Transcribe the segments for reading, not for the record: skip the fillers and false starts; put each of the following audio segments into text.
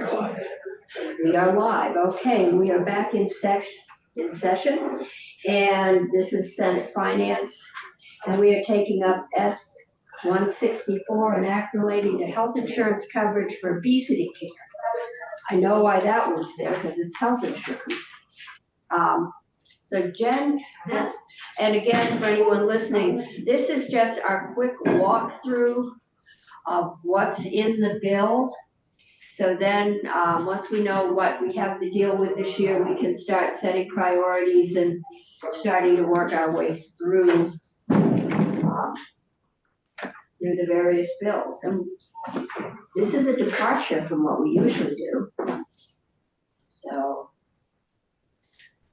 We are live. Okay, we are back in session, and this is Senate Finance, and we are taking up S 164, an act relating to health insurance coverage for obesity care. I know why that was there, because it's health insurance. So Jen, this, and again, for anyone listening, this is just our quick walkthrough of what's in the bill. So then, once we know what we have to deal with this year, we can start setting priorities and starting to work our way through the various bills. And this is a departure from what we usually do. So,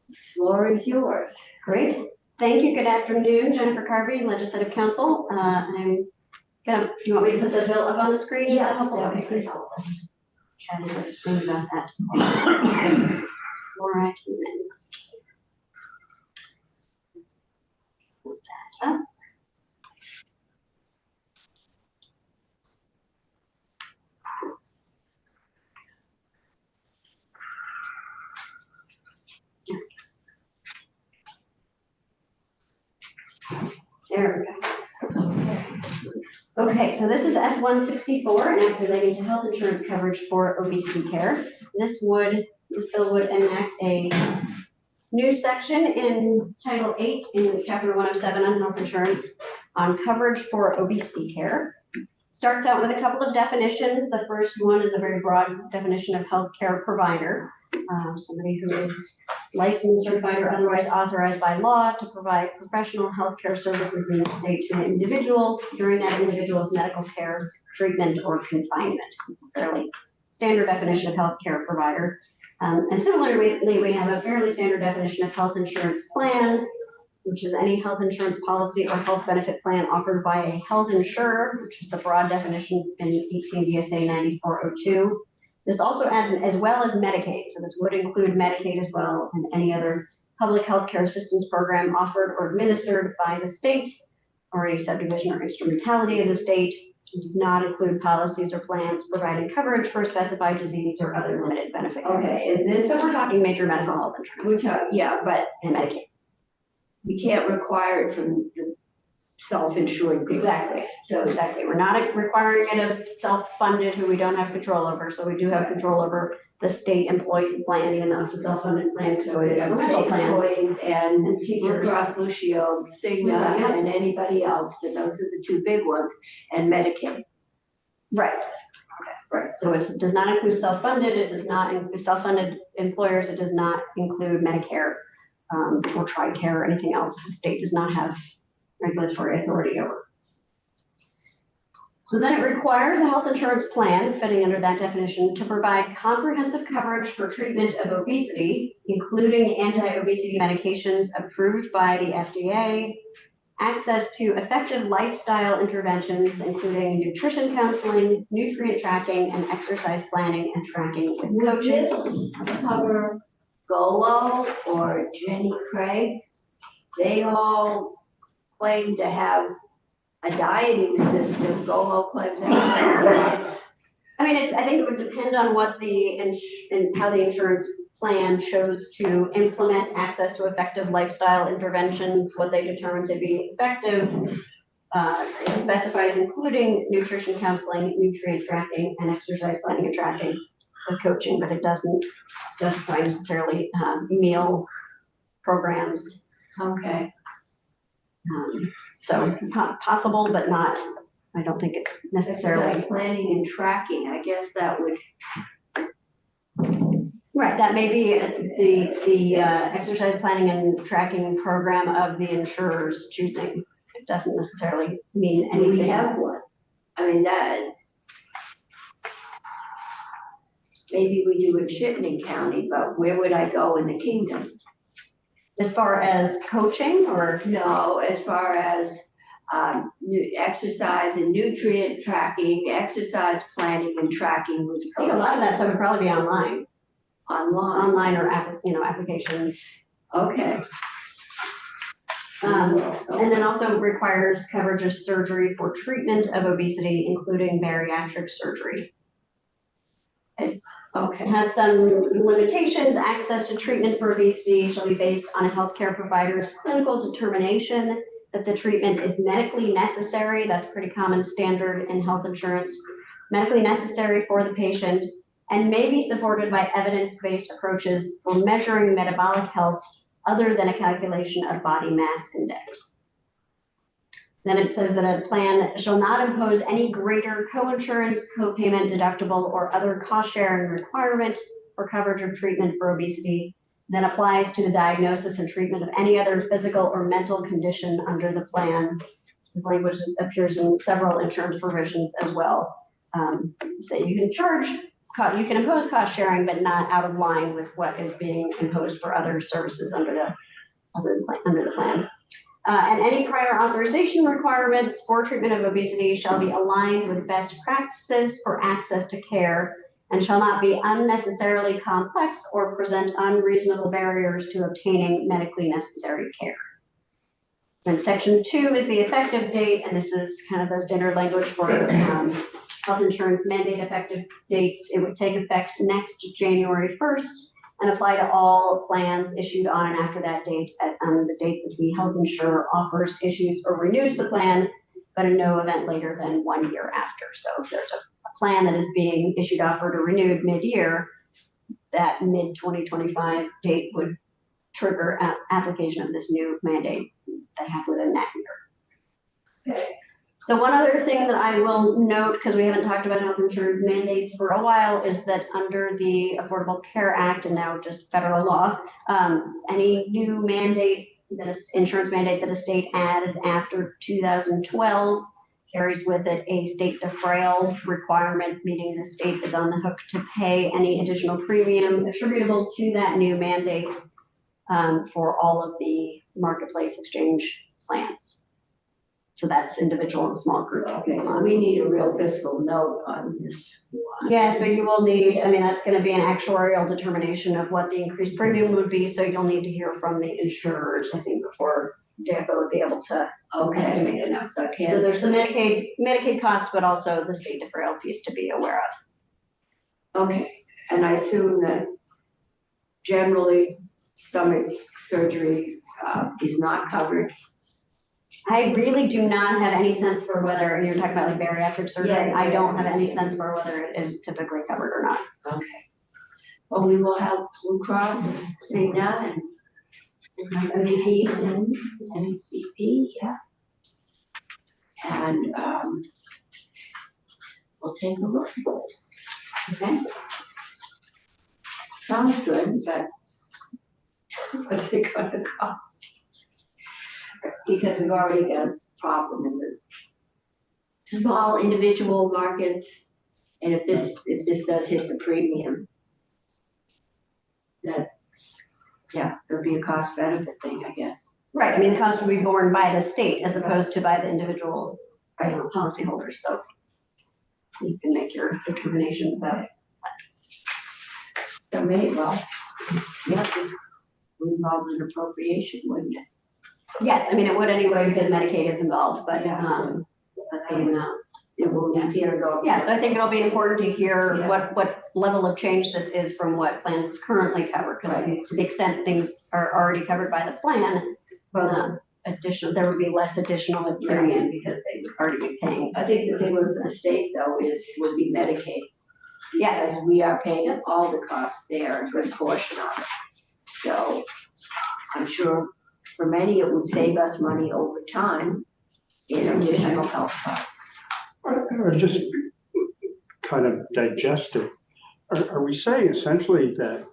the floor is yours. Great. Thank you. Good afternoon, Jennifer Carvey, Legislative Counsel. Do you want me to put the bill up on the screen? Yeah, that would be great. Chat a bit about that. More acumen. Put that up. There we go. Okay, so this is S 164, an act relating to health insurance coverage for obesity care. This bill would enact a new section in Title 8 in Chapter 107 on health insurance on coverage for obesity care. Starts out with a couple of definitions. The first one is a very broad definition of healthcare provider, somebody who is licensed, certified, or otherwise authorized by law to provide professional healthcare services in the state to an individual during that individual's medical care, treatment, or confinement. It's a fairly standard definition of healthcare provider. And similarly, we have a fairly standard definition of health insurance plan, which is any health insurance policy or health benefit plan offered by a health insurer, which is the broad definition in 18 VSA 9402. This also adds, as well as Medicaid. So this would include Medicaid as well, and any other public health care assistance program offered or administered by the state or any subdivision or instrumentality of the state. It does not include policies or plans providing coverage for a specified disease or other limited benefit. Okay, and this, So we're talking major medical health insurance. yeah, but and Medicaid. we can't require it from the self-insured people. Exactly. So exactly, we're not requiring it of self-funded who we don't have control over. So we do have control over the state employee plan, even though it's a self-funded plan, so it is a rental plan. Employees and Blue teachers. Cross Blue Shield, Cigna, Yeah. and anybody else, but those are the two big ones, and Medicaid. Right. Okay. Right. So it does not include self-funded. It does not include self-funded employers. It does not include Medicare or TRICARE or anything else. The state does not have regulatory authority over. So then it requires a health insurance plan fitting under that definition to provide comprehensive coverage for treatment of obesity, including anti-obesity medications approved by the FDA, access to effective lifestyle interventions, including nutrition counseling, nutrient tracking, and exercise planning and tracking with coaches. Would this cover Golo or Jenny Craig? They all claim to have a dieting system. Golo claims to have diets. I mean, I think it would depend on what and how the insurance plan chose to implement access to effective lifestyle interventions, what they determined to be effective. It specifies including nutrition counseling, nutrient tracking, and exercise planning and tracking with coaching, but it doesn't specify necessarily meal programs. Okay. So possible, but not, I don't think it's necessarily. Exercise planning and tracking, I guess that would. Right, that may be the exercise planning and tracking program of the insurer's choosing. It doesn't necessarily mean anything. We have one. I mean, that, maybe we do in Chittenden County, but where would I go in the kingdom? As far as coaching or? No, as far as exercise and nutrient tracking, exercise planning and tracking with I think a lot of that stuff would probably be online. Online or applications. Okay. And then also requires coverage of surgery for treatment of obesity, including bariatric surgery. Okay, It has some limitations. Access to treatment for obesity shall be based on a healthcare provider's clinical determination that the treatment is medically necessary. That's pretty common standard in health insurance. Medically necessary for the patient and may be supported by evidence-based approaches for measuring metabolic health other than a calculation of body mass index. Then it says that a plan shall not impose any greater co-insurance, co-payment, deductible, or other cost-sharing requirement for coverage or treatment for obesity than applies to the diagnosis and treatment of any other physical or mental condition under the plan. This is language that appears in several insurance provisions as well. So you can charge, you can impose cost sharing, but not out of line with what is being imposed for other services under the plan. And any prior authorization requirements for treatment of obesity shall be aligned with best practices for access to care and shall not be unnecessarily complex or present unreasonable barriers to obtaining medically necessary care. Then section 2 is the effective date, and this is kind of the standard language for health insurance mandate effective dates. It would take effect next January 1st and apply to all plans issued on and after that date at the date that the health insurer offers, issues, or renews the plan, but in no event later than 1 year after. So if there's a plan that is being issued, offered, or renewed mid-year, that mid-2025 date would trigger application of this new mandate that happened within that year. okay, So one other thing that I will note, because we haven't talked about health insurance mandates for a while, is that under the Affordable Care Act and now just federal law, any new mandate, insurance mandate that a state adds after 2012 carries with it a state defrail requirement, meaning the state is on the hook to pay any additional premium attributable to that new mandate for all of the marketplace exchange plans. So that's individual and small group. okay, so we need a real fiscal note on this one. Yeah, so you will need, I mean, that's gonna be an actuarial determination of what the increased premium would be, so you'll need to hear from the insurers, I think, before DACA would be able to Okay, estimate it. so I So can't, there's the Medicaid cost, but also the state defrail piece to be aware of. okay, and I assume that generally stomach surgery is not covered. I really do not have any sense for whether, you're talking about like bariatric surgery, Yeah, I don't have any sense for whether it is typically covered or not. Okay. Well, we will have Blue Cross, Cigna, and MVP. MVP, yeah. And we'll take a look at this. Okay. Sounds good, but what's it gonna cost? Because we've already got a problem in the small individual markets, and if this does hit the premium, that, yeah, there'll be a cost benefit thing, I guess. Right, I mean, the cost will be borne by the state as opposed to by the individual, policyholders, so you can make your determinations about it. So maybe, well, yeah, this would involve an appropriation, wouldn't it? Yes, I mean, it would anyway because Medicaid is involved, but, Yeah. but the amount. It will need to go. Yeah, so I think it'll be important to hear Yeah. what level of change this is from what plans currently cover, because to the extent things are already covered by the plan, there would be less additional premium because they would already be paying. I think the thing with the state though would be Medicaid. Yes, Because we are paying all the costs there, a good portion of it. So I'm sure for many, it would save us money over time in additional health costs. Or just kind of digest it. Are we saying essentially that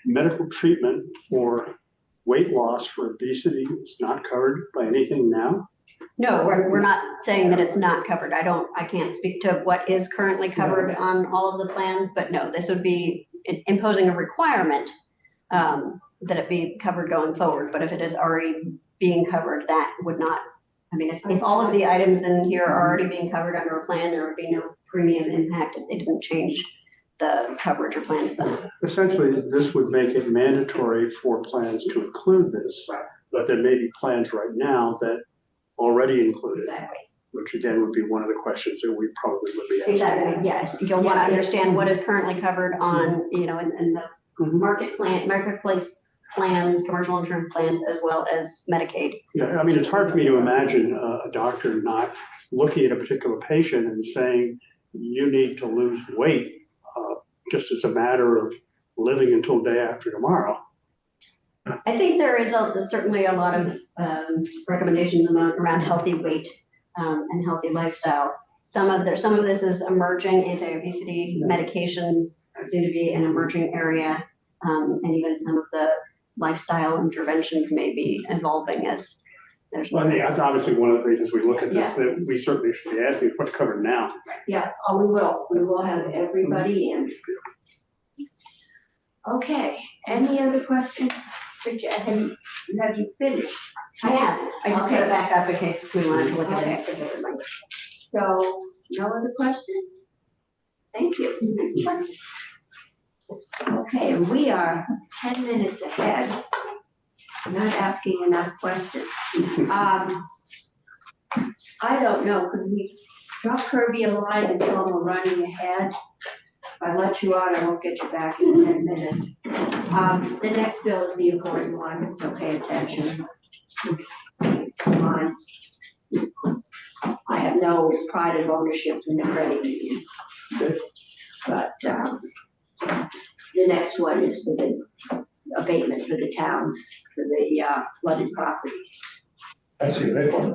medical treatment for weight loss for obesity is not covered by anything now? no, we're not saying that it's not covered. I can't speak to what is currently covered on all of the plans, but no, this would be imposing a requirement that it be covered going forward. But if it is already being covered, that would not, I mean, if all of the items in here are already being covered under a plan, there would be no premium impact if they didn't change the coverage or plan design. Essentially, this would make it mandatory for plans to include this, Right. but there may be plans right now that already include it. Exactly. which again would be one of the questions that we probably would be asking. Exactly, yes. You'll want to understand what is currently covered on, you know, in the Mhm. marketplace plans, commercial insurance plans, as well as Medicaid. Yeah, I mean, it's hard for me to imagine a doctor not looking at a particular patient and saying, you need to lose weight, just as a matter of living until day after tomorrow. I think there is certainly a lot of recommendations around healthy weight and healthy lifestyle. Some of this is emerging. Anti-obesity medications seem to be an emerging area, and even some of the lifestyle interventions may be evolving as there's. Well, yeah, that's obviously one of the reasons we look at Yeah. this, that we certainly should be asking what's covered now. Yeah, oh, we will have everybody in. Okay, any other questions? Have you finished? I have. I just put Okay. it back up in case we wanted to look at it. So, no other questions? Thank you. Okay, and we are 10 minutes ahead. I'm not asking enough questions. I don't know, could we drop Kirby a line and tell him we're running ahead? If I let you on, I won't get you back in 10 minutes. The next bill is the important one, so pay attention. Come on. I have no pride of ownership in the credit union. But, the next one is for the abatement for the towns, for the flooded properties. That's a big one.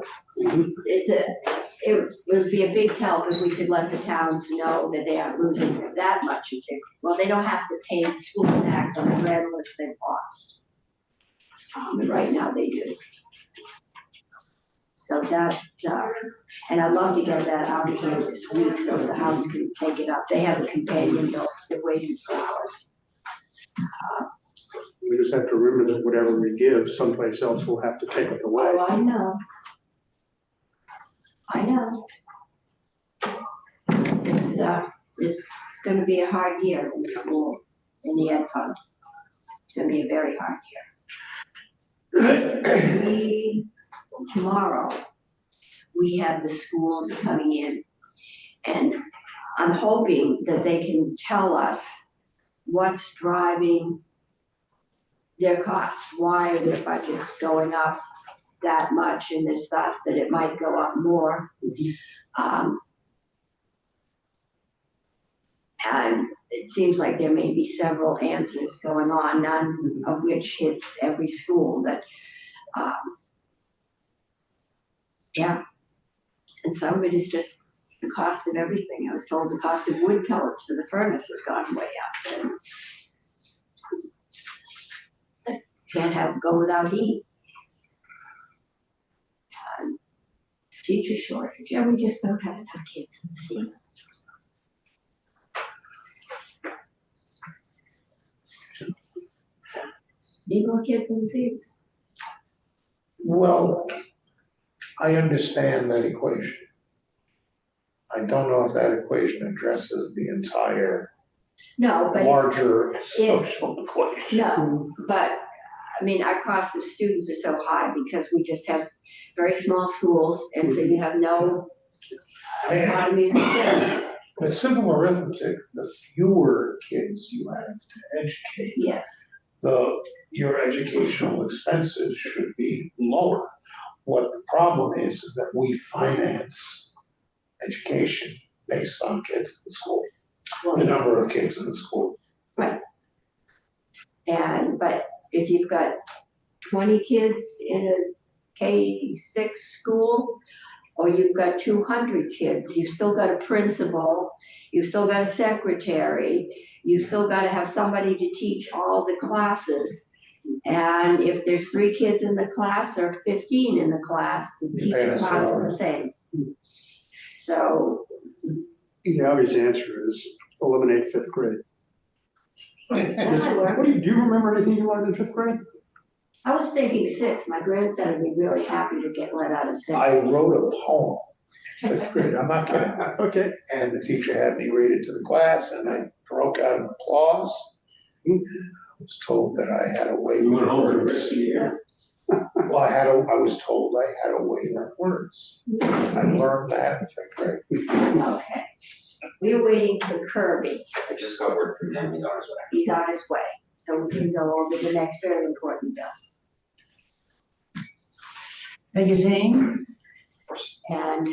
It would be a big help if we could let the towns know that they aren't losing that much. Well, they don't have to pay the school tax on the grand list they've lost. But right now they do. So that, and I'd love to get that out of here this week so the House can take it up. They have a companion bill, they're waiting for ours. We just have to remember that whatever we give, someplace else will have to take it away. Oh, I know. I know. It's gonna be a hard year in school, in the ed fund. It's gonna be a very hard year. Tomorrow, we have the schools coming in. And I'm hoping that they can tell us what's driving their costs. Why are their budgets going up that much? And there's thought that it might go up more. And it seems like there may be several answers going on, none of which hits every school, but yeah. And some of it is just the cost of everything. I was told the cost of wood pellets for the furnace has gone way up. And can't go without heat. Teacher shortage, yeah, we just don't have enough kids in the seats. Need more kids in the seats. Well, I understand that equation. I don't know if that equation addresses the entire No, but larger social equation. no, but I mean, our cost of students are so high because we just have very small schools, and so you have no economies of scale. With simple arithmetic, the fewer kids you have to educate, Yes, your educational expenses should be lower. What the problem is that we finance education based on kids in the school, the well, number of kids in the school. but if you've got 20 kids in a K-6 school, or you've got 200 kids, you've still got a principal, you've still got a secretary, you've still got to have somebody to teach all the classes. And if there's 3 kids in the class or 15 in the class, the You're paying teacher a cost salary. is the same. So, The obvious answer is eliminate fifth grade. that might work. Do you remember anything you learned in fifth grade? I was thinking 6th, my grandson would be really happy to get let out of 6th. I wrote a poem in fifth grade, I'm not kidding. Okay. And the teacher had me read it to the class and I broke out in applause. I was told that I had a way with words. Well, I was told I had a way with words. I learned that in fifth grade. Okay. We're waiting for Kirby. I just got word from him, he's on his way. He's on his way, so we can go over the next very important bill. Thank you, Jane. And,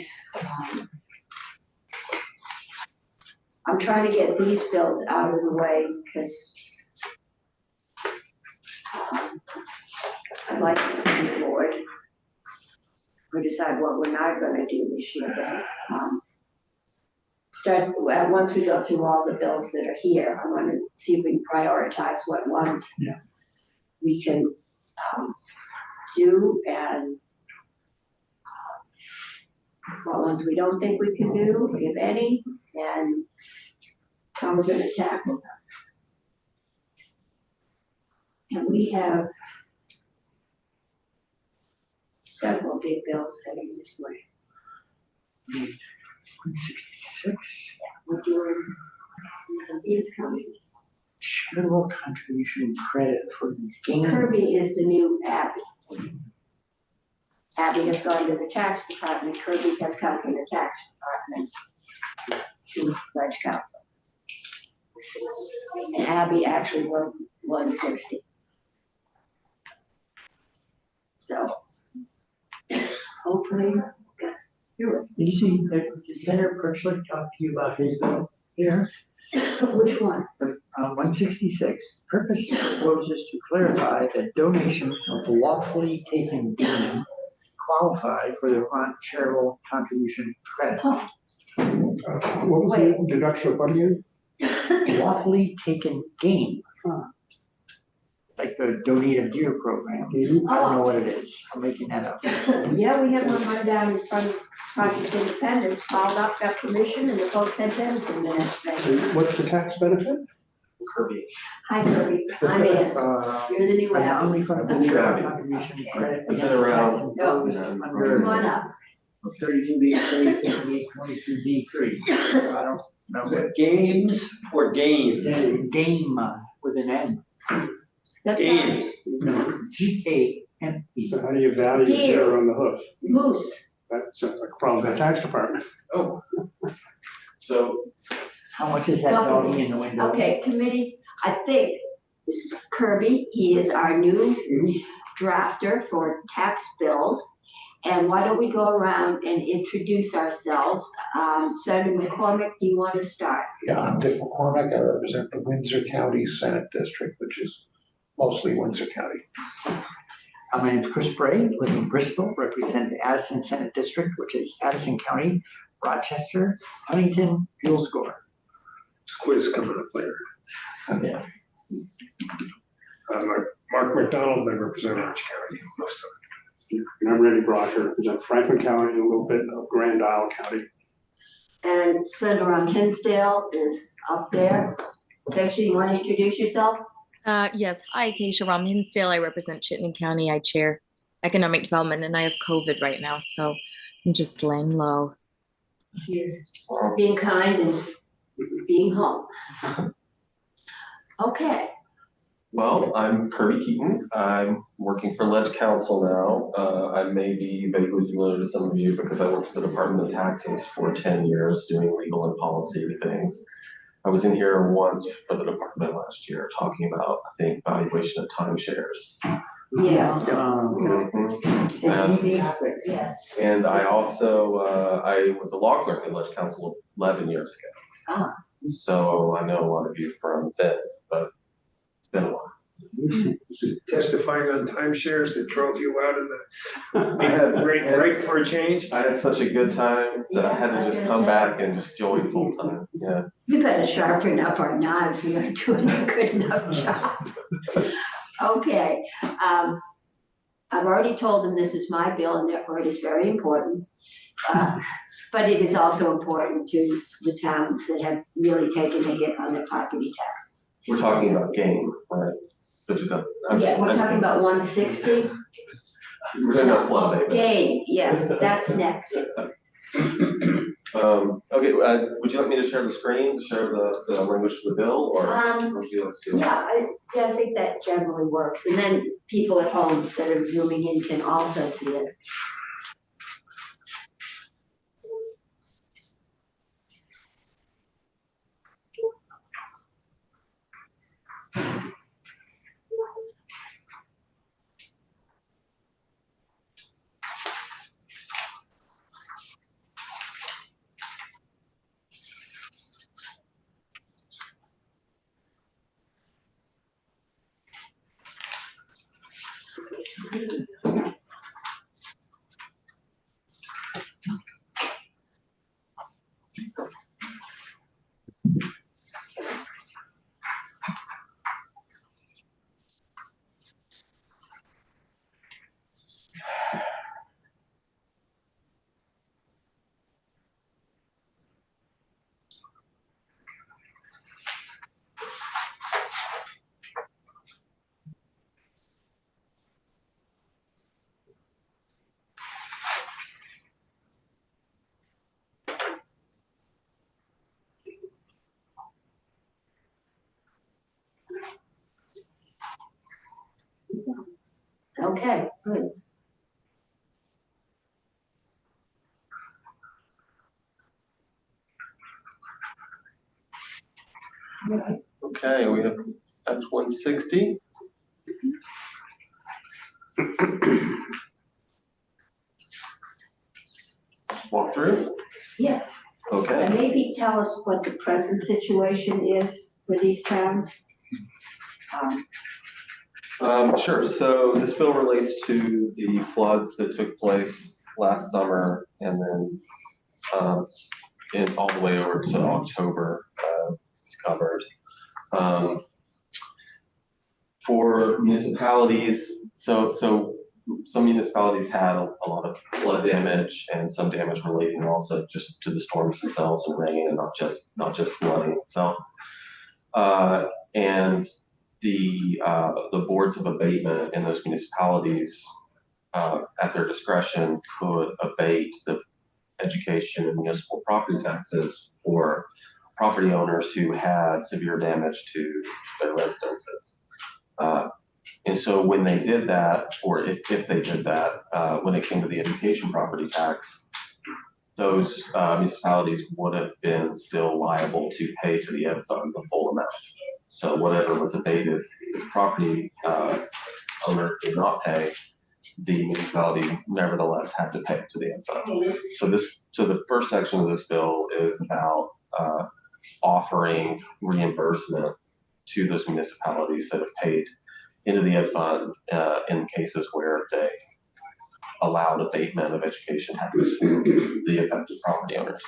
I'm trying to get these bills out of the way, because I'd like to be board. We decide what we're not gonna do this year, but, once we go through all the bills that are here, I'm gonna see if we can prioritize what ones Yeah. we can, do, and what ones we don't think we can do, if any, and how we're gonna tackle them. And we have several big bills heading this way. 166, We're doing, is coming. charitable contribution credit for gain. Kirby is the new Abby. Abby has gone to the tax department, Kirby has come from the tax department to Ledge Council. And Abby actually wrote 160. So, hopefully, we'll get through Did you see, did Senator Kirchlich talk to you about his bill here? it. Which one? 166, purpose proposes to clarify that donations of lawfully taken gain qualify for the Vermont charitable contribution credit. What was the deduction of what again? Lawfully taken gain. Like the Donate a Deer program. I don't know what it is. I'm making that up. Yeah, we have one right down in front of Project Independence, filed up, got permission, and the folks had Denison the next day. And what's the tax benefit? Kirby. Hi Kirby, I'm in, you're the new A Abby. non-refundable charitable contribution credit Been against around. tax imposed Come under on up. 32B3, 5822B3. So I don't know Is what it games or gains? game with an N. That's not Gains. No, GAME. So how do you value Deer. deer on the hoof? moose. That's a problem with the tax department. Oh. So, How much is that Welcome. doggy in the window? Okay, committee, I think this is Kirby, he is our new drafter for tax bills. And why don't we go around and introduce ourselves? Senator McCormick, do you want to start? Yeah, I'm Dick McCormick. I represent the Windsor County Senate District, which is mostly Windsor County. My name is Chris Bray, live in Bristol, represent the Addison Senate District, which is Addison County, Rochester, Huntington, Hillsborough. Quiz coming up later. Yeah. Mark McDonald, I represent Orange County, most of And I'm Randy Brocker, represent Franklin County and a little bit of Grand Isle County. And Senator Ron Hinsdale is up there. Keisha, you want to introduce yourself? Yes. Hi, Keisha Ram Hinsdale. I represent Chittenden County. I chair economic development, and I have COVID right now, so I'm just laying low. She is being kind and being home. Okay, Well, I'm Kirby Keaton. I'm working for Ledge Council now. I may be vaguely familiar to some of you because I worked for the Department of Taxes for 10 years doing legal and policy things. I was in here once for the department last year talking about, I think, valuation of timeshares. yes, Mhm. yes. And I also, I was a law clerk at Ledge Council 11 years ago. Ah. So I know a lot of you from then, but it's been a while. them. Testifying on timeshares that drove you out of I had- the right for a change. I had such a good time that I had to just come back and just join full time, yeah. We better sharpen up our knives, we are doing a good enough job. Okay, I've already told them this is my bill and therefore it is very important. But it is also important to the towns that have really taken a hit on their property taxes. We're talking about game, right? But you got, Yeah, we're talking about 160. We're talking about flood abatement. Gain, yes, that's next. Okay, would you like me to share the screen, to share the language for the bill, or what would you like to do? Yeah, I think that generally works. And then people at home that are zooming in can also see it. Okay, good. Okay, we have Act 160. Walk through. Yes. Okay. And maybe tell us what the present situation is for these towns. Sure. So this bill relates to the floods that took place last summer and then all the way over to October. It's covered. For municipalities, so some municipalities had a lot of flood damage and some damage relating also just to the storms themselves and rain, and not just flooding itself. And the boards of abatement in those municipalities, at their discretion, could abate the education and municipal property taxes for property owners who had severe damage to their residences. And so when they did that, or if they did that, when it came to the education property tax, those municipalities would have been still liable to pay to the ed fund the full amount. So whatever was abated, the property owner did not pay, the municipality nevertheless had to pay to the ed fund. So the first section of this bill is about offering reimbursement to those municipalities that have paid into the ed fund in cases where they allowed abatement of education taxes for the affected property owners.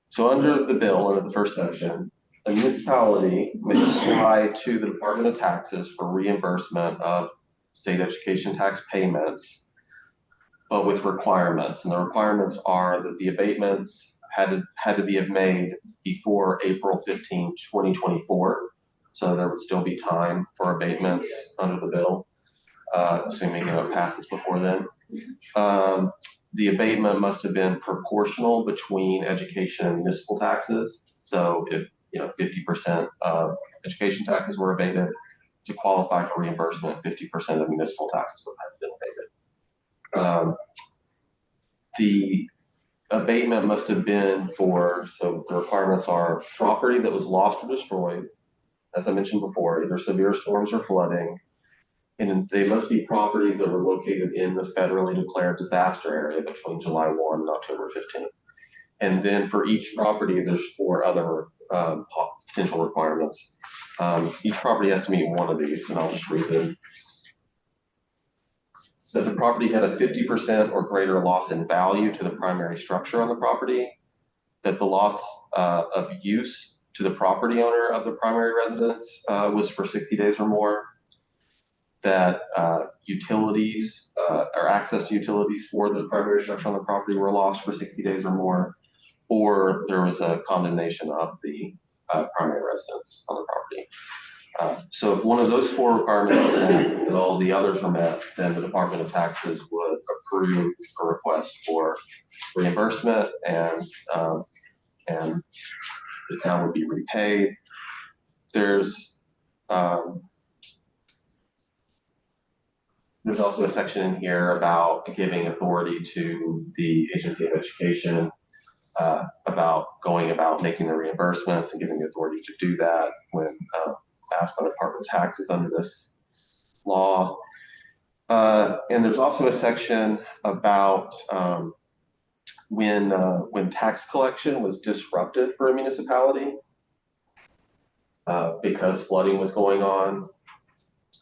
So under the bill, under the first section, a municipality may apply to the Department of Taxes for reimbursement of state education tax payments, but with requirements. And the requirements are that the abatements had to be made before April 15, 2024. So there would still be time for abatements under the bill, assuming it passes before then. The abatement must have been proportional between education and municipal taxes. So if 50% of education taxes were abated, to qualify for reimbursement, 50% of municipal taxes would have been abated. The abatement must have been so the requirements are property that was lost or destroyed, as I mentioned before, either severe storms or flooding, and they must be properties that were located in the federally declared disaster area between July 1 and October 15. And then for each property, there's 4 other potential requirements. Each property has to meet one of these, and I'll just read them. That the property had a 50% or greater loss in value to the primary structure on the property, that the loss of use to the property owner of the primary residence was for 60 days or more, that utilities or access to utilities for the primary structure on the property were lost for 60 days or more, or there was a condemnation of the primary residence on the property. So if one of those 4 requirements are met and all the others are met, then the Department of Taxes would approve a request for reimbursement and the town would be repaid. There's also a section in here about giving authority to the Agency of Education about going about making the reimbursements and giving the authority to do that when asked by the Department of Taxes under this law. And there's also a section about when tax collection was disrupted for a municipality because flooding was going on.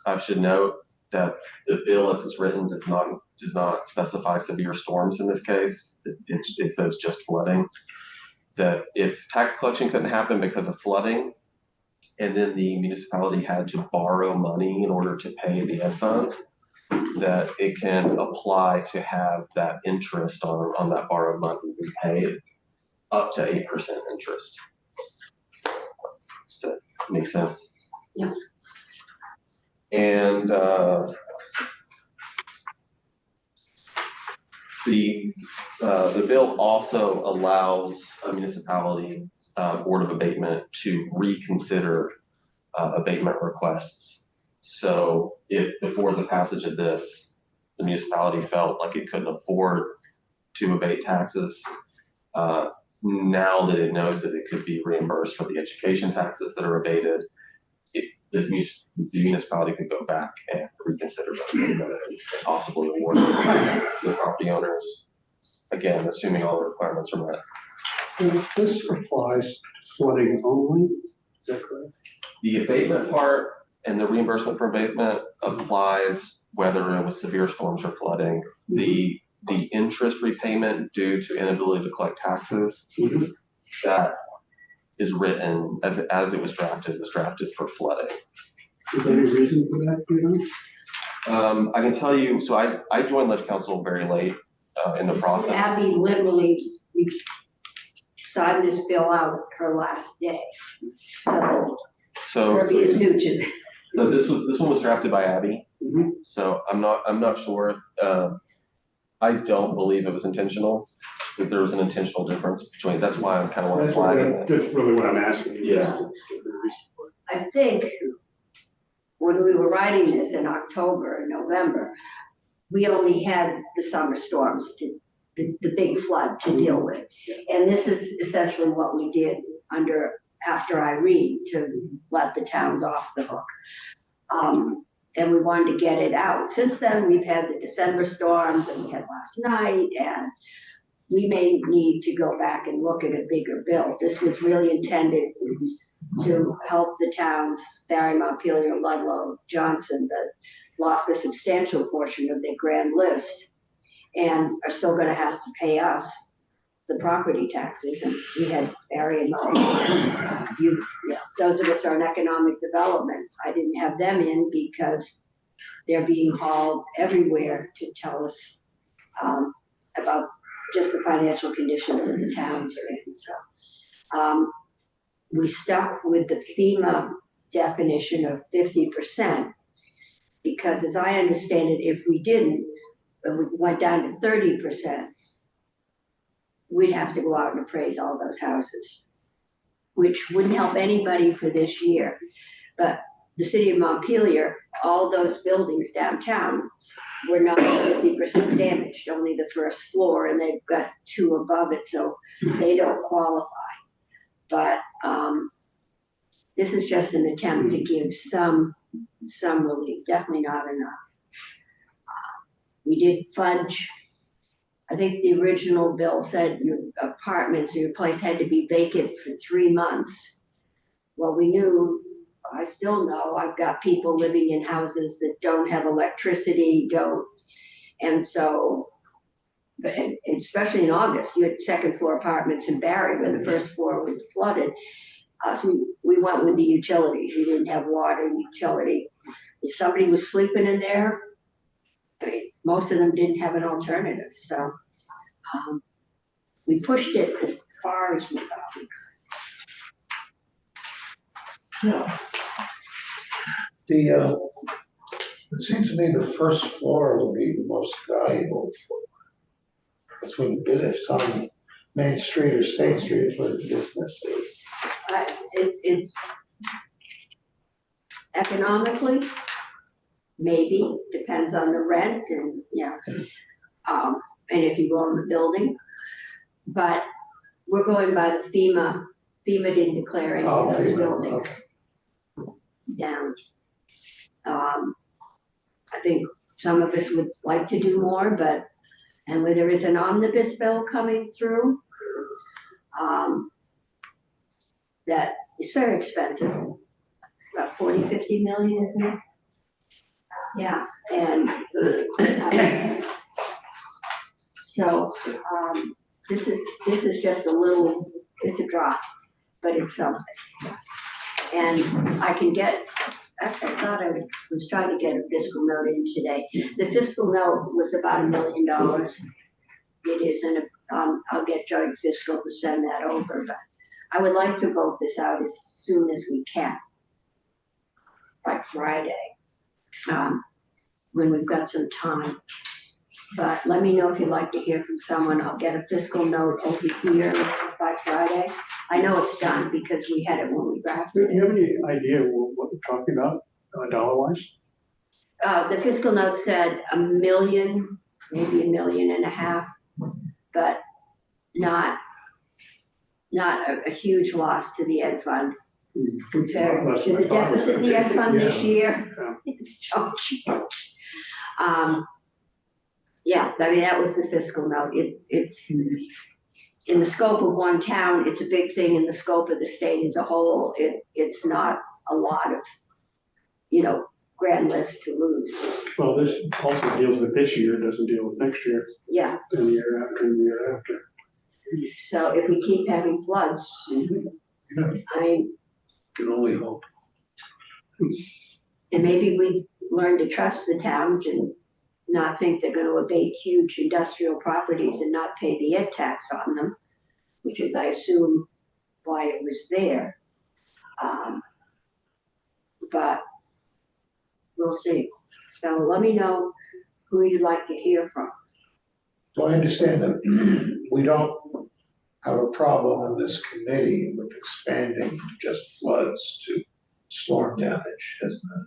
I should note that the bill as it's written does not specify severe storms in this case. It says just flooding. That if tax collection couldn't happen because of flooding, and then the municipality had to borrow money in order to pay the ed fund, that it can apply to have that interest on that borrowed money repaid up to 8% interest. Does that make sense? Yeah. And the bill also allows a municipality board of abatement to reconsider abatement requests. So if before the passage of this, the municipality felt like it couldn't afford to abate taxes, now that it knows that it could be reimbursed for the education taxes that are abated, the municipality could go back and reconsider and possibly award the property owners, again, assuming all the requirements are met. So this applies to flooding only, is that correct? The abatement part and the reimbursement for abatement applies whether it was severe storms or flooding. The interest repayment due to inability to collect taxes, that is written as it was drafted for flooding. Is there any reason for that, you know? I can tell you, so I joined Ledge Council very late in the process. Abby literally signed this bill out her last day. So Kirby is new to this. So this one was drafted by Abby. Mm-hmm. So I'm not sure. I don't believe it was intentional, that there was an intentional difference between, that's why I'm kind of want to flag it. That's really what I'm asking. Yeah. I think when we were writing this in October and November, we only had the summer storms, the big flood to deal with. And this is essentially what we did after Irene to let the towns off the hook. And we wanted to get it out. Since then, we've had the December storms and we had last night, and we may need to go back and look at a bigger bill. This was really intended to help the towns, Barre, Montpelier, Ludlow, Johnson, that lost a substantial portion of their grand list and are still gonna have to pay us the property taxes. And we had Barre and Montpelier. Those of us are in economic development. I didn't have them in because they're being hauled everywhere to tell us about just the financial conditions that the towns are in. So we stuck with the FEMA definition of 50% because, as I understand it, if we didn't, and we went down to 30%, we'd have to go out and appraise all those houses, which wouldn't help anybody for this year. But the city of Montpelier, all those buildings downtown were not 50% damaged, only the first floor, and they've got 2 above it, so they don't qualify. But this is just an attempt to give some relief, definitely not enough. We did fudge. I think the original bill said your apartments or your place had to be vacant for 3 months. Well, we knew, I still know, I've got people living in houses that don't have electricity, and so, and especially in August, you had 2nd floor apartments in Barre where the first floor was flooded. So we went with the utilities. You didn't have water, utility. If somebody was sleeping in there, I mean, most of them didn't have an alternative. So we pushed it as far as we thought we could. It seems to me the first floor will be the most valuable floor. Between the, if it's on Main Street or State Street is where the business is. It's economically, maybe, depends on the rent and, and if you own the building. But we're going by the FEMA didn't declare any of those FEMA, buildings okay. down. I think some of us would like to do more, but, and where there is an omnibus bill coming through, that is very expensive, about 40, 50 million, isn't it? Yeah, and so this is just a little, it's a drop, but it's something. And I can get, actually I thought I was trying to get a fiscal note in today. The fiscal note was about $1 million. It isn't, I'll get joint fiscal to send that over, but I would like to vote this out as soon as we can, like Friday, when we've got some time. But let me know if you'd like to hear from someone. I'll get a fiscal note over here by Friday. I know it's done because we had it when we drafted Do you have any idea what we're talking about, dollar-wise? The fiscal note said $1 million, maybe $1.5 million, but not a huge loss to the ed fund compared Less to than the deficit in the ed fund this Yeah. year. Yeah. It's chunky. Yeah, I mean, that was the fiscal note. It's in the scope of one town, it's a big thing. In the scope of the state as a whole, it's not a lot of, grand list to lose. Well, this also deals with this year, doesn't deal with next year, Yeah, and the year after, and the year after. so if we keep having floods, I Can only hope. and maybe we learn to trust the town and not think they're gonna abate huge industrial properties and not pay the ed tax on them, which is, I assume, why it was there. But we'll see. So let me know who you'd like to hear from. Do I understand that we don't have a problem in this committee with expanding from just floods to storm damage as the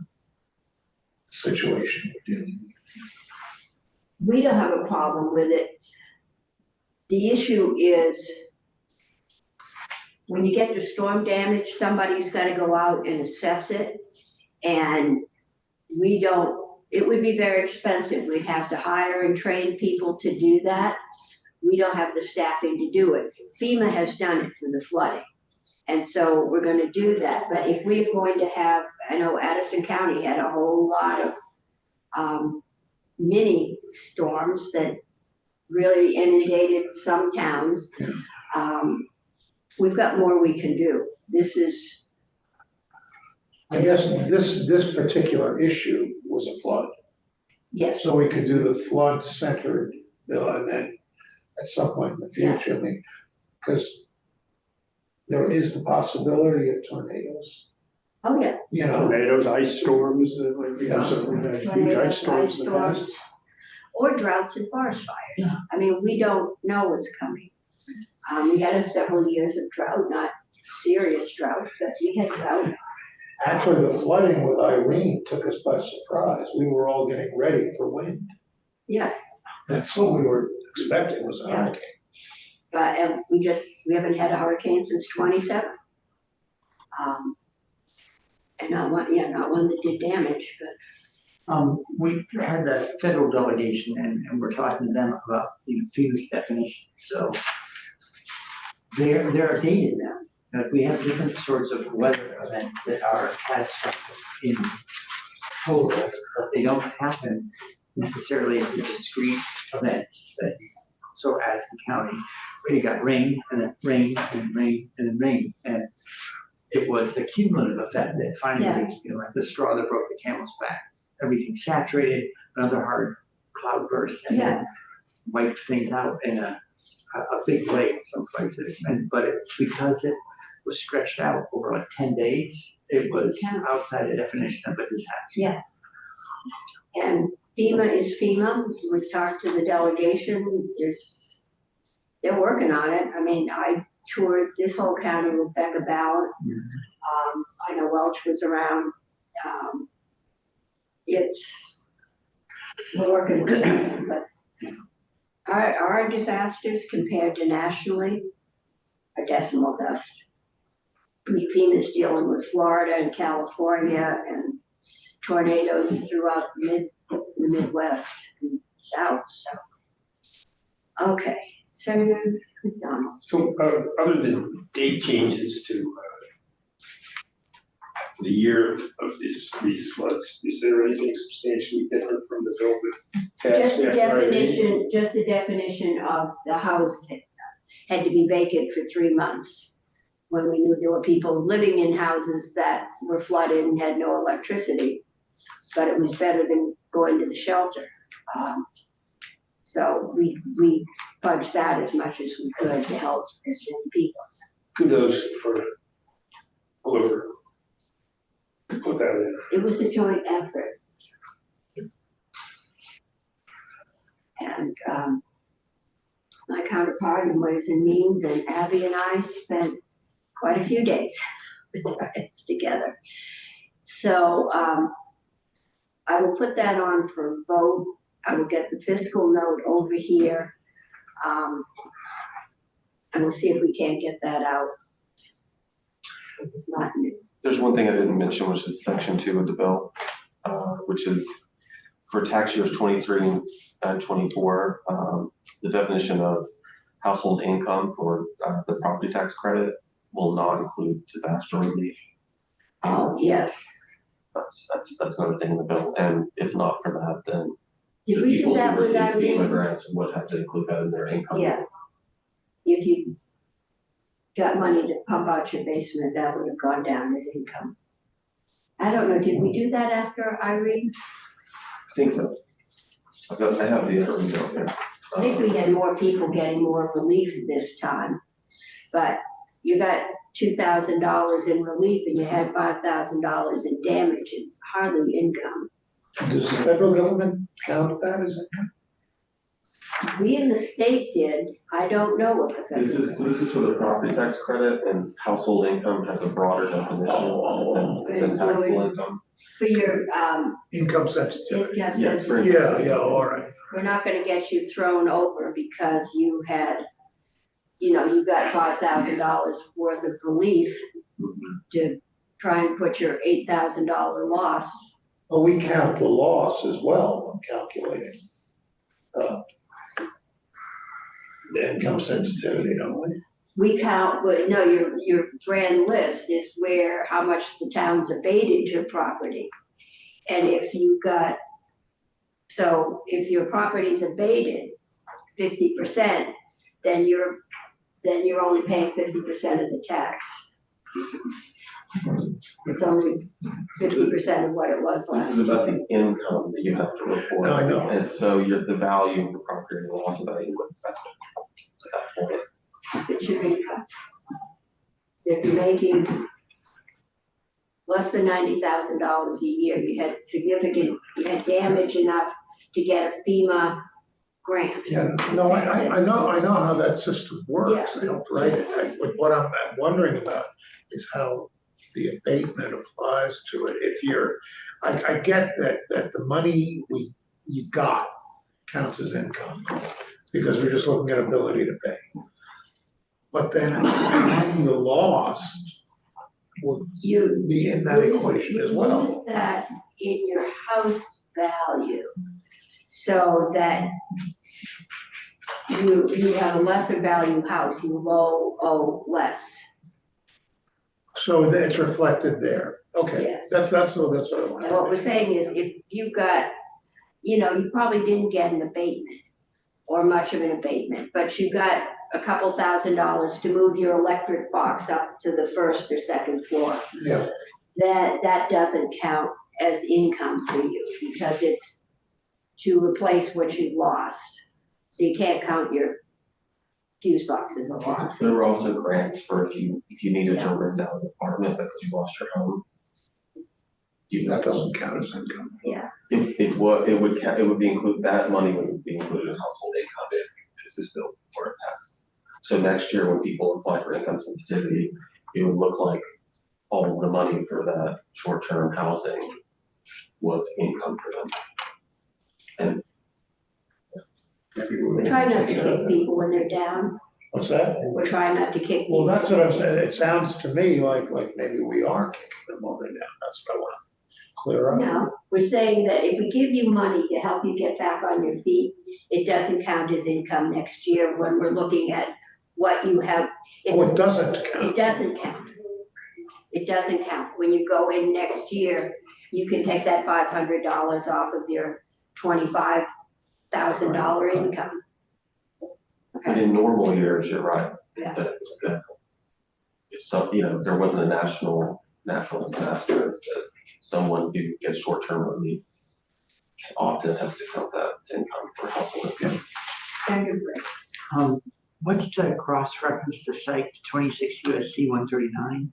situation we're dealing with? We don't have a problem with it. The issue is when you get to storm damage, somebody's gotta go out and assess it. And it would be very expensive. We'd have to hire and train people to do that. We don't have the staffing to do it. FEMA has done it for the flooding. And so we're gonna do that. But if we're going to have, I know Addison County had a whole lot of mini storms that really inundated some towns. We've got more we can do. This is, I guess this particular issue was a flood. yes, So we could do the flood centered bill and then at some point in the future, I mean, because there is the possibility of tornadoes, oh yeah, Tornadoes, ice storms, Yeah. so we've had huge Tornadoes, ice storms in the ice past. or droughts and forest fires. I mean, we don't know what's coming. We had several years of drought, not serious drought, but we had drought. Actually, the flooding with Irene took us by surprise. We were all getting ready for wind. Yeah, That's what we were expecting was a Yeah. hurricane. but and we haven't had a hurricane since 27. And not one that did damage, but We had a federal delegation and we're talking to them about, FEMA's definition, so there are data now. That we have different sorts of weather events that are catastrophic in total, but they don't happen necessarily as a discrete event that so as the county, where you got rain and then rain and rain and then rain. And it was the cumulative effect that finally, like the straw that broke the camel's back. Everything saturated, another hard cloud burst and then wiped things out in a big way in some places. Because it was stretched out over like 10 days. It was outside the definition of a disaster. And FEMA is FEMA. We've talked to the delegation. They're working on it. I mean, I toured this whole county with Becca Ballard. I know Welch was around. We're working with it, but our disasters compared to nationally are decimal dust. FEMA's dealing with Florida and California and tornadoes throughout the Midwest and South, so. Okay, Senator McDonald. So, other than date changes to the year of these floods, is there anything substantially different from the bill that passed Just the after Irene? definition, just the definition of the house had to be vacant for 3 months. When we knew there were people living in houses that were flooded and had no electricity, but it was better than going to the shelter. So we fudged that as much as we could to help as many people. Kudos for whoever put that in. It was a joint effort. And my counterpart in Ways and Means and Abby and I spent quite a few days with our heads together. So I will put that on for vote. I will get the fiscal note over here. And we'll see if we can't get that out. Since it's not new. There's one thing I didn't mention, which is section 2 of the bill, which is for tax years 23 and 24, the definition of household income for the property tax credit will not include disaster relief. Oh, yes. That's another thing in the bill, and if not for that, then Did the we do people that who with receive FEMA Irene? grants would have to include that in their income. Yeah. If you got money to pump out your basement, that would have gone down as income. I don't know, did we do that after Irene? I think so. I have the other window here. I think we had more people getting more relief this time. But you got $2,000 in relief and you had $5,000 in damage, it's hardly income. Does the federal government count that as income? We in the state did, I don't know what the This federal. is for the property tax credit, and household income has a broader definition than taxable income. For your, Income sensitivity. income Yeah, it's very- sensitivity. All right. We're not gonna get you thrown over because you had, you got $5,000 worth of relief to try and put your $8,000 loss. Well, we count the loss as well when calculating the income sensitivity, don't we? We count, but no, your grand list is where, how much the town's abated your property. And if you got, so if your property's abated 50%, then you're only paying 50% of the tax. It's only 50% of what it was This last is year. about the income that you have to report. I know. And so the value of the property, the loss of value would affect at that point. It's your income. So if you're making less than $90,000 a year, you had damage enough to get a FEMA grant. Yeah, no, I know how that system works, I helped write it. What I'm wondering about is how the abatement applies to it. If you're, I get that the money you got counts as income, because we're just looking at ability to pay. But then the money you lost would You be in that equation as well. lose that in your house value, so that you have a lesser value house, you owe less. So it's reflected there. Okay, Yes. that's what I wanted. And what we're saying is if you got, you probably didn't get an abatement or much of an abatement, but you got a couple $1,000s to move your electric box up to the first or second floor. Yeah, That doesn't count as income for you because it's to replace what you've lost. So you can't count your fuse boxes a lot. There were also grants for if you needed to rent out an apartment because you lost your home. That doesn't count as income. It would be that money would be included in household income if this bill were passed. So next year, when people apply for income sensitivity, it would look like all of the money for that short-term housing was income for them. And Maybe We're trying not to kick people when they're down. What's that? We're trying not to kick Well, people. that's what I'm saying. It sounds to me like maybe we are kicking them while they're down. That's what I want to clear up. No, we're saying that if we give you money to help you get back on your feet, it doesn't count as income next year when we're looking at what you have. Oh, it doesn't count. It doesn't count. It doesn't count. When you go in next year, you can take that $500 off of your $25,000 income. But in normal years, you're right. Yeah. That if if there wasn't a natural disaster, that someone who gets short-term relief often has to count that as income for household income. Standard rate. What's the cross-reference to Site 26 USC 139?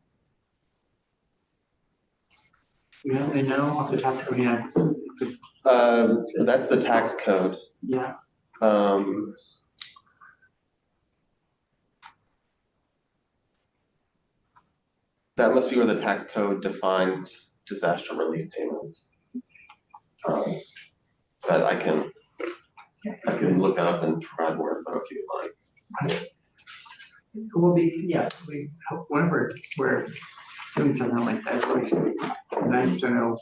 You don't really know off the top of your head? That's the tax code. Yeah. That must be where the tax code defines disaster relief payments. But I can look up and provide more info if you'd like. We'll be, whenever we're doing something like that, it's always nice to know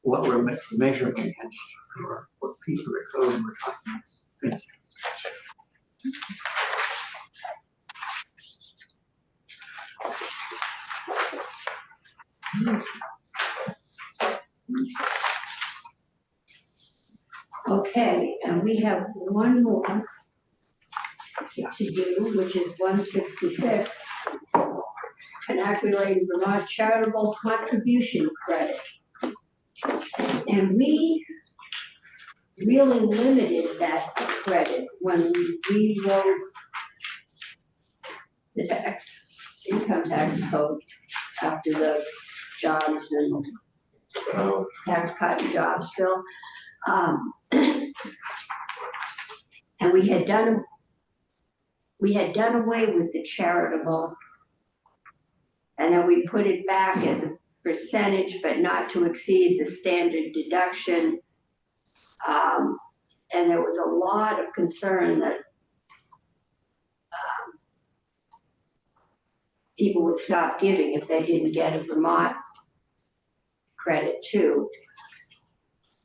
what we're measuring against, or what piece of the code we're talking about. Thank you. Okay, and we have one more to do, which is 166. Inoculating Vermont Charitable Contribution Credit. And we really limited that credit when we wrote the income tax code after the jobs and tax cut and jobs bill. And we had done away with the charitable, and then we put it back as a percentage, but not to exceed the standard deduction. And there was a lot of concern that people would stop giving if they didn't get a Vermont credit too.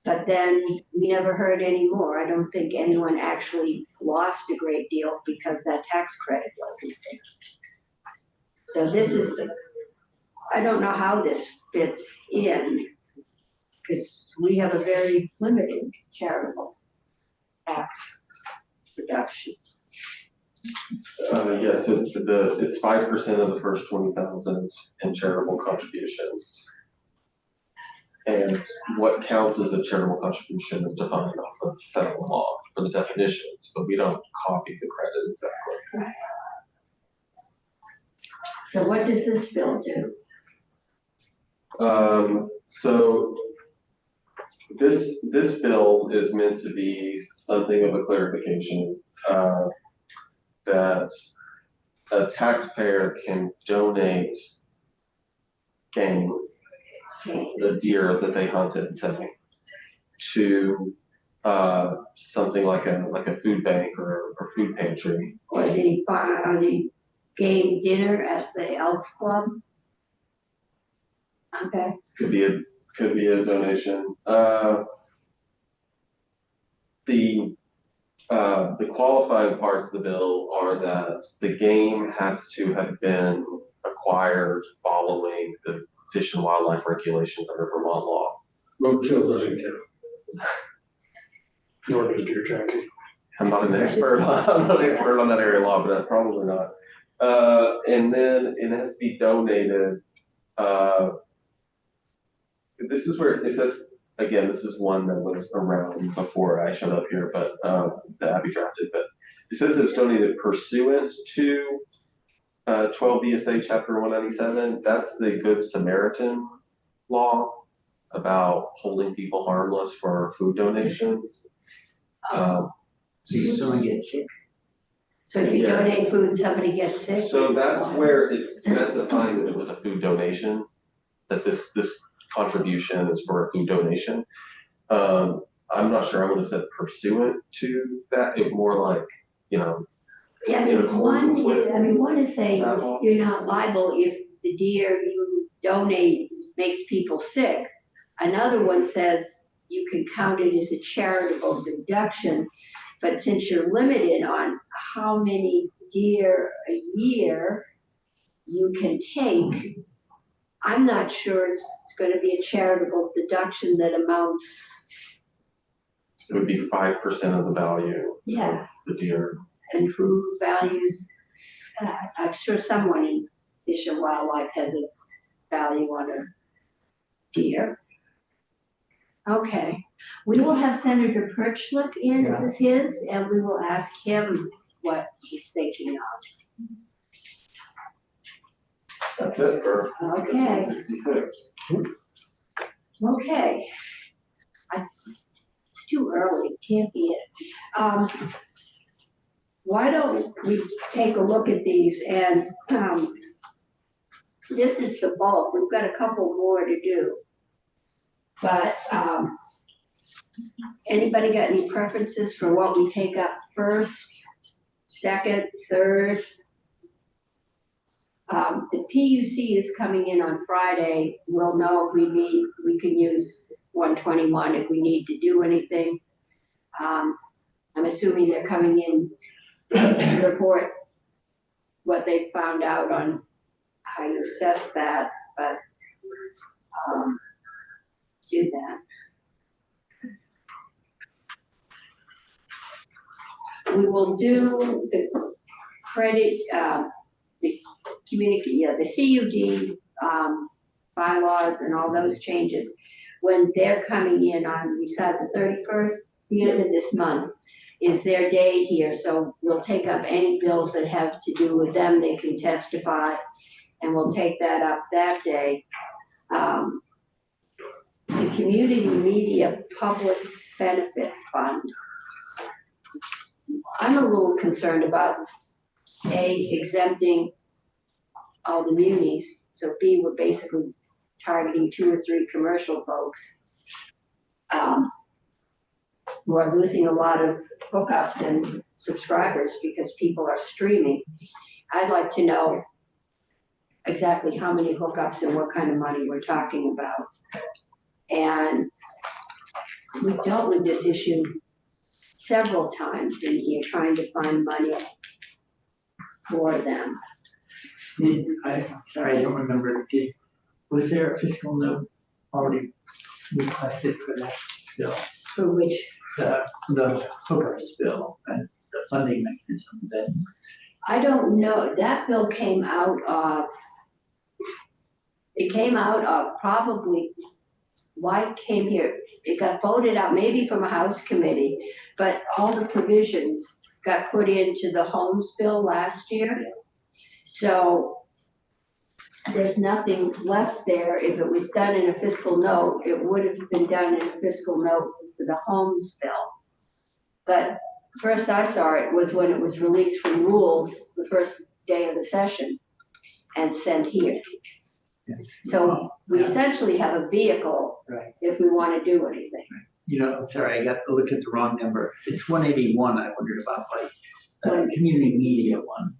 But then we never heard any more. I don't think anyone actually lost a great deal because that tax credit wasn't there. So this is, I don't know how this fits in, because we have a very limited charitable tax reduction. Yes, so it's 5% of the first 20,000 in charitable contributions. And what counts as a charitable contribution is defined off of federal law for the definitions, but we don't copy the credit exactly. So what does this bill do? So this bill is meant to be something of a clarification that a taxpayer can donate game, the deer that they hunted, say, to something like a food bank or food pantry. Or the game dinner at the Elks Club? Okay. Could be a donation. The qualifying parts of the bill are that the game has to have been acquired following the Fish and Wildlife regulations under Vermont law. Roadkill doesn't count. Nor does deer jacking. I'm not an expert on that area law, but probably not. And then it has to be donated. This is where it says, again, this is one that was around before I showed up here, but that Abby drafted, but It says it was donated pursuant to 12 BSA Chapter 197. That's the Good Samaritan law about holding people harmless for food donations. So if someone gets sick, So if you Yes. donate food, somebody gets sick? So that's where it's specifying that it was a food donation, that this contribution is for a food donation. I'm not sure I would have said pursuant to that, it more like, you know, Yeah, I in mean, accordance with one is saying that law. you're not liable if the deer you donate makes people sick. Another one says you can count it as a charitable deduction, but since you're limited on how many deer a year you can take, I'm not sure it's gonna be a charitable deduction that amounts, It would be 5% of the value yeah, of the deer. and who values that. I'm sure someone in Fish and Wildlife has a value on a deer. Okay, we will have Senator Perchlik in, this is his, and we will ask him what he's thinking of. That's it for Okay. 66. Okay. It's too early, can't be it. Why don't we take a look at these and, this is the bulk, we've got a couple more to do. But, anybody got any preferences for what we take up first, second, third? The PUC is coming in on Friday, we'll know if we can use 121 if we need to do anything. I'm assuming they're coming in to report what they found out on how you assess that, but, do that. We will do the credit, the CUD, bylaws and all those changes when they're coming in on, we said the 31st, the end of this month is their day here, so we'll take up any bills that have to do with them, they can testify, and we'll take that up that day. The Community Media Public Benefit Fund. I'm a little concerned about exempting all the munis, so B, we're basically targeting 2 or 3 commercial folks. Who are losing a lot of hookups and subscribers because people are streaming. I'd like to know exactly how many hookups and what kind of money we're talking about. And we've dealt with this issue several times in here, trying to find money for them. Sorry, I don't remember, was there a fiscal note already requested for that bill? For which, The hookers bill and the funding mechanism that. I don't know, that bill came out of probably, why it came here? It got voted out maybe from a House committee, but all the provisions got put into the Homes bill last year. So there's nothing left there. If it was done in a fiscal note, it would have been done in a fiscal note for the Homes bill. But first I saw it was when it was released from rules the first day of the session and sent here. So we essentially have a vehicle Right. if we want to do anything. You know, sorry, I got to look at the wrong number. It's 181 I wondered about, like, the community media one.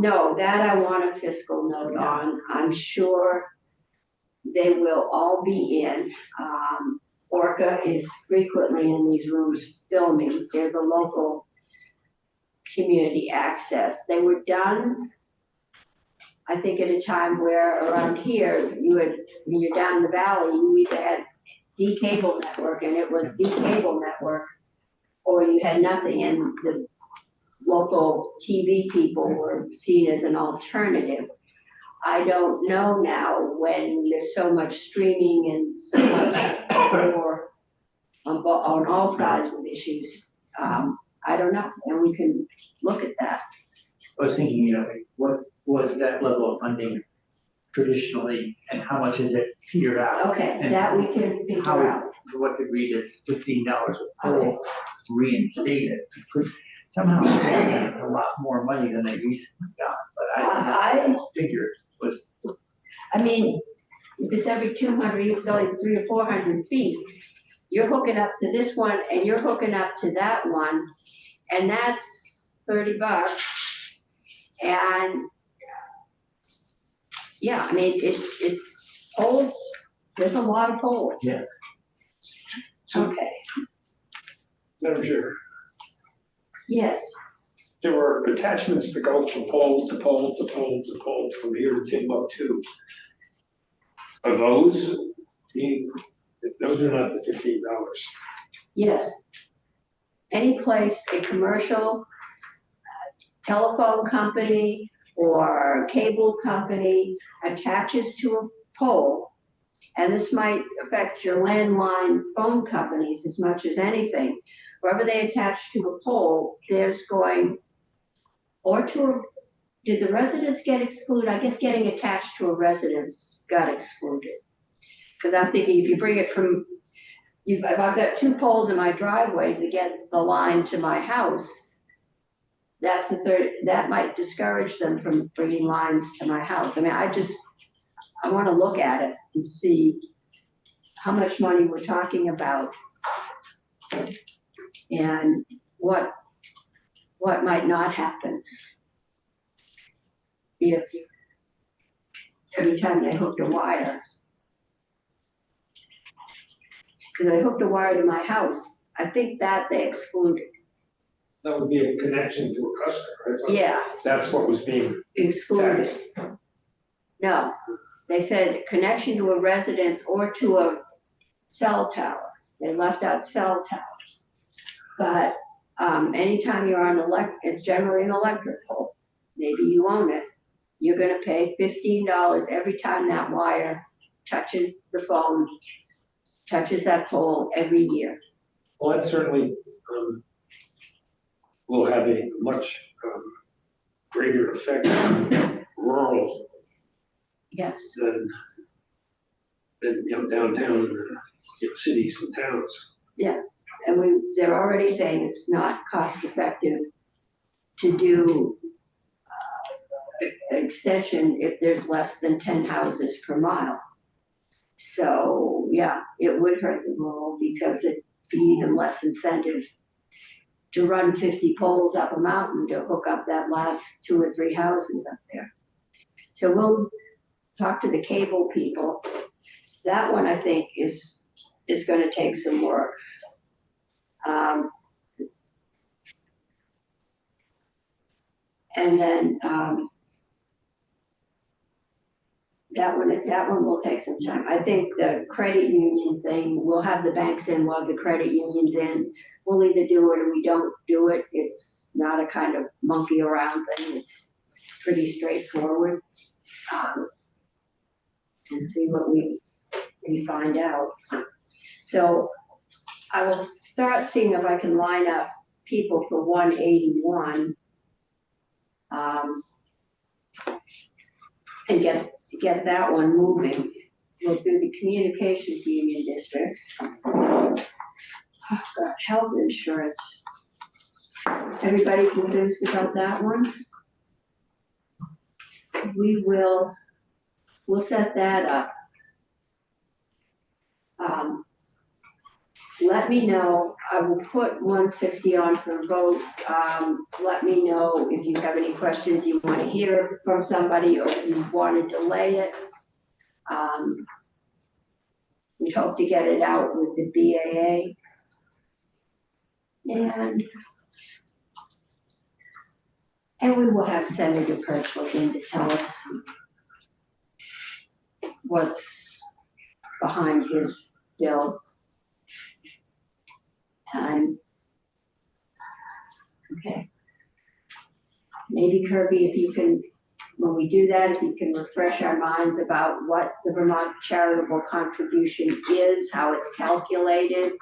No, that I want a fiscal note on. I'm sure they will all be in. Orca is frequently in these rooms filming. They're the local community access. They were done, I think, at a time where around here, when you're down in the valley, you either had the cable network and it was the cable network, or you had nothing, and the local TV people were seen as an alternative. I don't know now when there's so much streaming and so much more on all sides of issues. I don't know, and we can look at that. I was thinking, you know, like, what was that level of funding traditionally, and how much is it figured out? Okay, And that we can figure how- out. What could read as $15 will reinstate it. Somehow, it's a lot more money than they recently got, but I figured was, I mean, if it's every 200, it's only 300 or 400 feet. You're hooking up to this one and you're hooking up to that one, and that's $30. And yeah, I mean, it's poles, there's a lot of poles. Yeah. So, Okay, Madam Chair, yes, there were attachments that go from pole to pole to pole to pole from here to Timbuktu. Are those those are not the $15? yes. Any place, a commercial telephone company or cable company attaches to a pole, and this might affect your landline phone companies as much as anything. Wherever they attach to a pole, there's going, or to a, did the residents get excluded? I guess getting attached to a residence got excluded. Because I'm thinking if you bring it from, if I've got 2 poles in my driveway to get the line to my house, that's a third, that might discourage them from bringing lines to my house. I mean, I want to look at it and see how much money we're talking about and what might not happen if every time they hooked a wire. Because I hooked a wire to my house, I think that they excluded. That would be a connection to a customer, right? Yeah, That's what was being excluded. taxed. No, they said connection to a residence or to a cell tower. They left out cell towers. But anytime you're on it's generally an electric pole. Maybe you own it. You're gonna pay $15 every time that wire touches the phone, touches that pole every year. Well, that certainly will have a much greater effect on rural Yes, than downtown cities and towns. and they're already saying it's not cost effective to do extension if there's less than 10 houses per mile. So, yeah, it would hurt the rural because it'd be even less incentive to run 50 poles up a mountain to hook up that last 2 or 3 houses up there. So we'll talk to the cable people. That one I think is gonna take some work. And then, that one will take some time. I think the credit union thing, we'll have the banks in, we'll have the credit unions in. We'll either do it or we don't do it. It's not a kind of monkey around thing. It's pretty straightforward. And see what we find out. So I will start seeing if I can line up people for 181. And get that one moving. We'll do the communications union districts. Oh, God, health insurance. Everybody's enthused about that one. We'll set that up. Let me know, I will put 160 on for a vote. Let me know if you have any questions you want to hear from somebody or if you want to delay it. We hope to get it out with the BAA. And we will have Senator Perch look in to tell us what's behind his bill. And, okay. Maybe Kirby, if you can, when we do that, if you can refresh our minds about what the Vermont charitable contribution is, how it's calculated,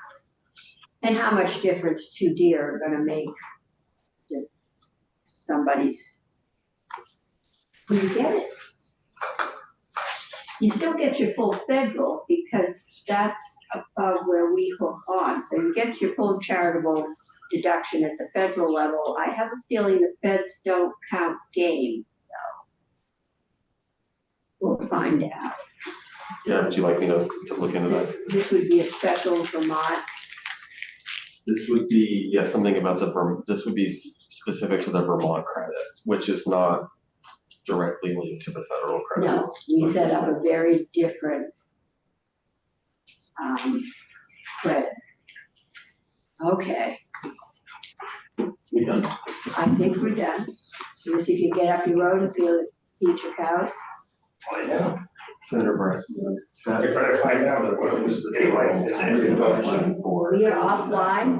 And how much difference 2 deer are gonna make to somebody's, you get it. You still get your full federal because that's above where we hook on, so you get your full charitable deduction at the federal level. I have a feeling the feds don't count game, though. We'll find out. Yeah, would you like me to look into that? This would be a special Vermont. This would be, yeah, something about this would be specific to the Vermont credit, which is not directly linked to the federal credit. No, we set up a very different credit. Okay, We done? I think we're done. You see if you get up your road and feed your cows. Oh, yeah. Senator Brett. If I find out what it was, anyway, For We are offline.